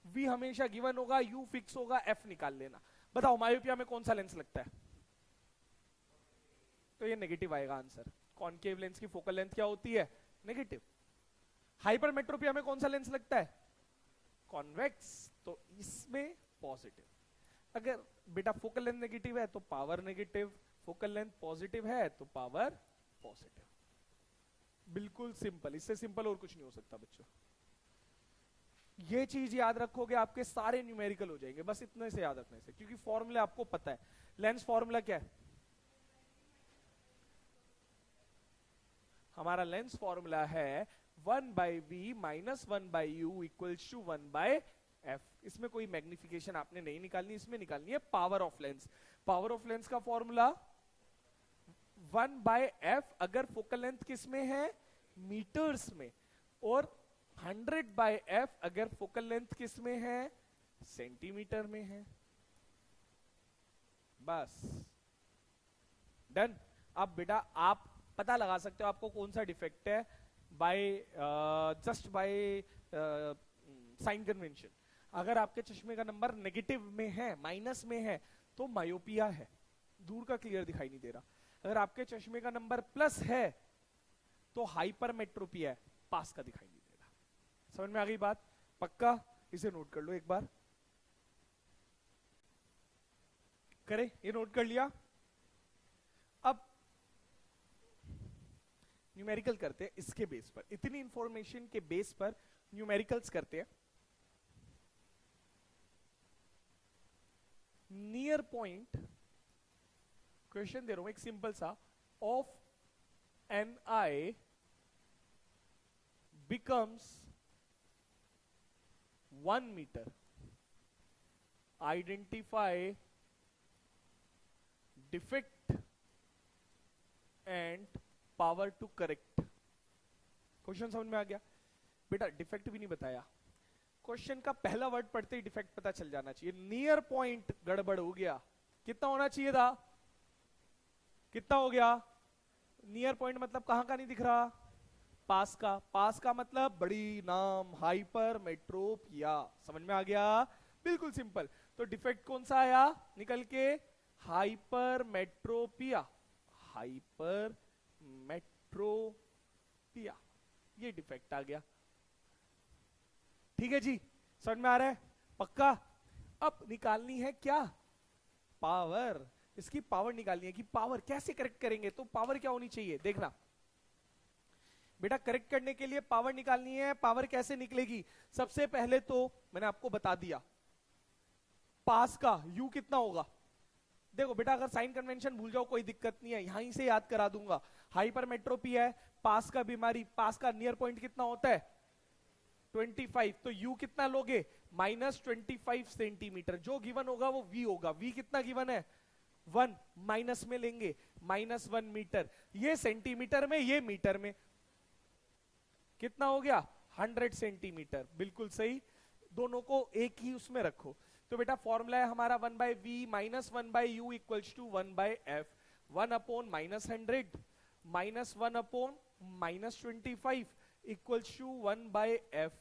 V हमेशा गिवन होगा, U फिक्स होगा, F निकाल लेना। बताओ मायोपिया में कौन सा लेंस लगता है? तो ये नेगेटिव आएगा आंसर। कॉनकेव लेंस की फोकल लेंथ क्या होती है? नेगेटिव। हाइपरमेट्रोपिया में कौन सा लेंस लगता है? कॉन्वेक्स तो इसमें पॉजिटिव। अगर बेटा फोकल लेंथ नेगेटिव है तो power negative, focal length positive है तो पावर पॉजिटिव। बिल्कुल सिंपल, इससे सिंपल और कुछ नहीं हो सकता बच्चों। ये चीज याद रखोगे आपके सारे न्यूमेरिकल हो जाएंगे, बस इतने से याद रखने से, क्योंकि फॉर्मूला आपको पता है। लेंस फॉर्मूला क्या है हमारा? लेंस फॉर्मूला है 1/v minus 1/u equals to 1/f। इसमें कोई मैग्निफिकेशन आपने नहीं निकालनी, इसमें निकालनी है power of lens. Power of lens का फॉर्मूला 1/f अगर फोकल लेंथ किस में है? मीटर्स में, और 100/f अगर फोकल लेंथ किस में है? सेंटीमीटर में है। बस डन। अब बेटा आप पता लगा सकते हो आपको कौन सा डिफेक्ट है by just by sine convention. अगर आपके चश्मे का नंबर नेगेटिव में है, माइनस में है, तो मायोपिया है, दूर का क्लियर दिखाई नहीं दे रहा। अगर आपके चश्मे का नंबर प्लस है तो हाइपरमेट्रोपिया है, पास का दिखाई नहीं दे रहा। समझ में आ गई बात? पक्का इसे नोट कर लो एक बार। करे ये नोट कर लिया। अब न्यूमेरिकल करते हैं इसके बेस पर, इतनी इंफॉर्मेशन के बेस पर न्यूमेरिकल्स करते हैं। नियर पॉइंट क्वेश्चन दे रहा हूं एक सिंपल सा, of an eye becomes 1 metre, identify defect and power to correct. Question समझ में आ गया? बेटा डिफेक्ट भी नहीं बताया, क्वेश्चन का पहला वर्ड पढ़ते ही डिफेक्ट पता चल जाना चाहिए। नियर पॉइंट गड़बड़ हो गया, कितना होना चाहिए था? कितना हो गया? नियर पॉइंट मतलब कहां का नहीं दिख रहा? पास का। पास का मतलब बड़ी नाम, हाइपर मेट्रोपिया। समझ में आ गया? बिल्कुल सिंपल। तो डिफेक्ट कौन सा आया निकल के? हाइपर मेट्रोपिया। हाइपर मेट्रोपिया, ये डिफेक्ट आ गया। ठीक है जी, समझ में आ रहा है? पक्का। अब निकालनी है क्या? पावर। इसकी पावर निकालनी है कि पावर कैसे करेक्ट करेंगे, तो पावर क्या होनी चाहिए देखना बेटा। करेक्ट करने के लिए पावर निकालनी है। पावर कैसे निकलेगी? सबसे पहले तो मैंने आपको बता दिया, पास का u कितना होगा। देखो बेटा अगर साइन कन्वेंशन भूल जाओ कोई दिक्कत नहीं है, यहीं से याद करा दूंगा। हाइपरमेट्रोपी है, पास का बीमारी, पास का नियर पॉइंट कितना होता है? 25। तो u कितना लोगे? -25 सेंटीमीटर। जो गिवन होगा वो v होगा। v कितना गिवन है? 1। माइनस में लेंगे, -1 मीटर। ये सेंटीमीटर में, ये मीटर में, कितना हो गया? 100 सेंटीमीटर। बिल्कुल सही, दोनों को एक ही उसमें रखो। तो बेटा फॉर्मूला है हमारा 1/v minus 1/u equals to 1/f। 1/-100 -1/-25 equals to 1/f।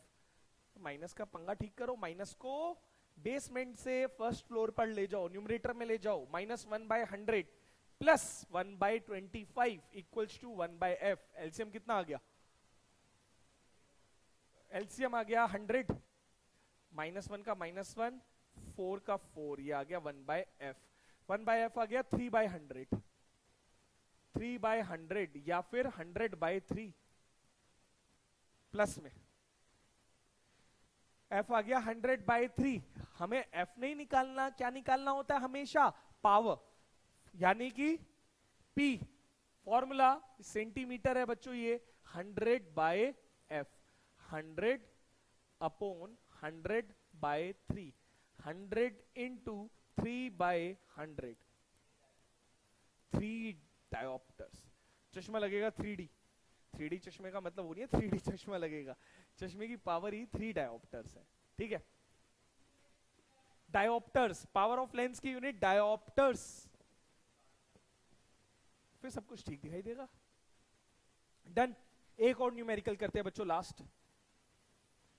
Minus का पंगा ठीक करो, माइनस को बेसमेंट से फर्स्ट फ्लोर पर ले जाओ, न्यूमरेटर में ले जाओ। -1/100 plus 1/25 equals to 1/f। LCM कितना आ गया? एलसीएम आ गया 100, -1 का -1, 4 का 4, ये आ गया 1/f। 1/f आ गया 3/100, 3/100 या फिर 100/3 प्लस में f आ गया 100/3। हमें f नहीं निकालना, क्या निकालना होता है हमेशा? पावर, यानी कि p। फॉर्मूला सेंटीमीटर है बच्चों, ये 100/f, 100/100/3, 100 इंटू 3/100, 3 डायोप्टर्स। चश्मा लगेगा 3D। 3D चश्मे का मतलब वो नहीं है 3D चश्मा लगेगा, चश्मे की पावर ही 3 डायोप्टर्स है। ठीक है, डायोप्टर्स, पावर ऑफ लेंस की यूनिट डायोप्टर्स। फिर सब कुछ ठीक दिखाई देगा। डन। एक और न्यूमेरिकल करते हैं बच्चों, last.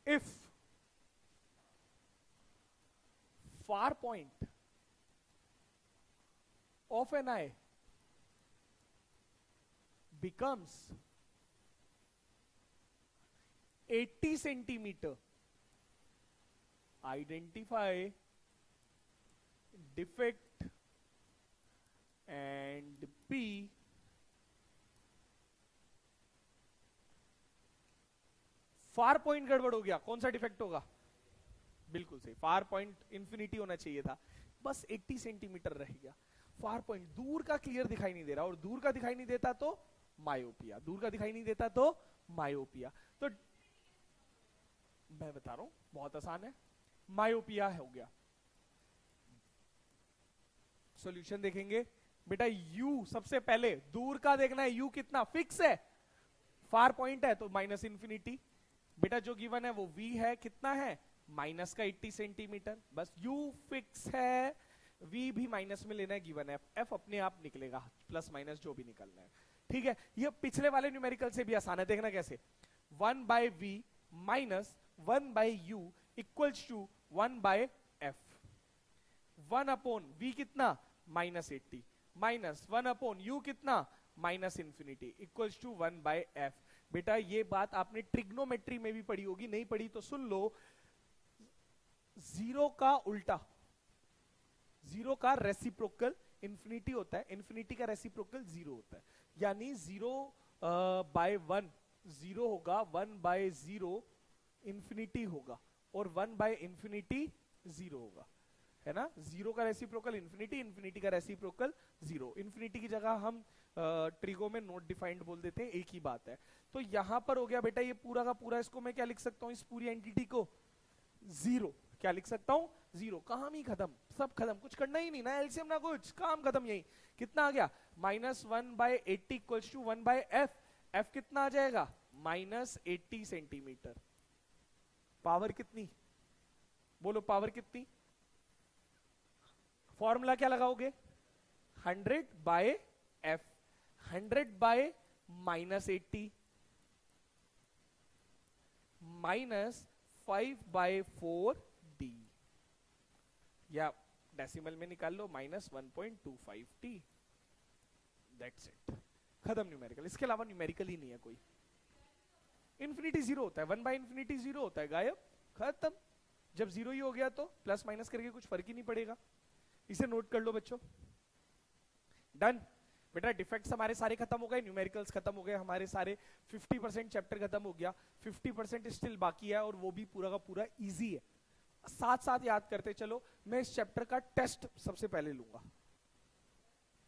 If far point of an eye becomes 80 centimeter identify defect and P far point गड़बड़ हो गया, कौन सा डिफेक्ट होगा? बिल्कुल सही, फार पॉइंट इंफिनिटी होना चाहिए था, बस 80 सेंटीमीटर रह गया। फार पॉइंट दूर का क्लियर दिखाई नहीं दे रहा, और दूर का दिखाई नहीं देता तो मायोपिया, दूर का दिखाई नहीं देता तो मायोपिया। तो मैं बता रहा हूं बहुत आसान है, मायोपिया हो गया। सॉल्यूशन देखेंगे बेटा, u सबसे पहले दूर का देखना है, u कितना फिक्स है, फार पॉइंट है तो माइनस इंफिनिटी। बेटा जो गिवन है वो v है, कितना है माइनस का 80 सेंटीमीटर, बस u फिक्स है, v भी माइनस में लेना है, गिवन है f अपने आप निकलेगा, प्लस माइनस जो भी निकलना है। ठीक है, ये पिछले वाले न्यूमेरिकल से भी आसान है, देखना कैसे। 1 by v minus 1 by u equals to 1 by f। 1 upon v कितना माइनस 80 माइनस 1 अपॉन u कितना minus infinity equals to 1 by f। बेटा ये बात आपने ट्रिग्नोमेट्री में भी पढ़ी होगी, नहीं पढ़ी तो सुन लो। जीरो का उल्टा, जीरो का रेसिप्रोकल इंफिनिटी होता है, इंफिनिटी का रेसिप्रोकल जीरो होता है, यानी 0 बाय 1 जीरो होगा, 1 बाय 0 इंफिनिटी होगा, और 1 बाय इंफिनिटी जीरो होगा, है ना। जीरो का रेसिप्रोकल इंफिनिटी, इंफिनिटी का रेसिप्रोकल जीरो। इंफिनिटी की जगह हम ट्रिगो में नॉट डिफाइंड बोल देते हैं, एक ही बात है। तो यहां पर हो गया बेटा ये पूरा का पूरा, इसको मैं क्या लिख सकता हूं, इस पूरी एंटिटी को जीरो, क्या लिख सकता हूं जीरो। काम ही खत्म, सब खत्म, कुछ करना ही नहीं ना, एलसीएम ना कुछ, काम खत्म। यही कितना आ गया minus 1 by 80 equals to 1 by F. F कितना आ जाएगा माइनस 80 सेंटीमीटर। पावर कितनी, बोलो पावर कितनी, फॉर्मूला क्या लगाओगे 100 by F, 100 by minus 80 minus 5 by 4 D, या डेसिमल में निकाल लो माइनस 1.25 टी। दैट्स इट, खत्म न्यूमेरिकल, इसके अलावा न्यूमेरिकल ही नहीं है कोई। इंफिनिटी जीरो होता है, 1 बाय इंफिनिटी जीरो होता है, गायब, खत्म। जब जीरो ही हो गया तो प्लस माइनस करके कुछ फर्क ही नहीं पड़ेगा। इसे नोट कर लो बच्चों, डन। बेटा डिफेक्ट्स हमारे सारे खत्म हो गए, न्यूमेरिकल्स खत्म हो गए हमारे सारे, 50% चैप्टर खत्म हो गया, 50% स्टिल बाकी है, और वो भी पूरा का पूरा इजी है। साथ साथ याद करते चलो, मैं इस चैप्टर का टेस्ट सबसे पहले लूंगा।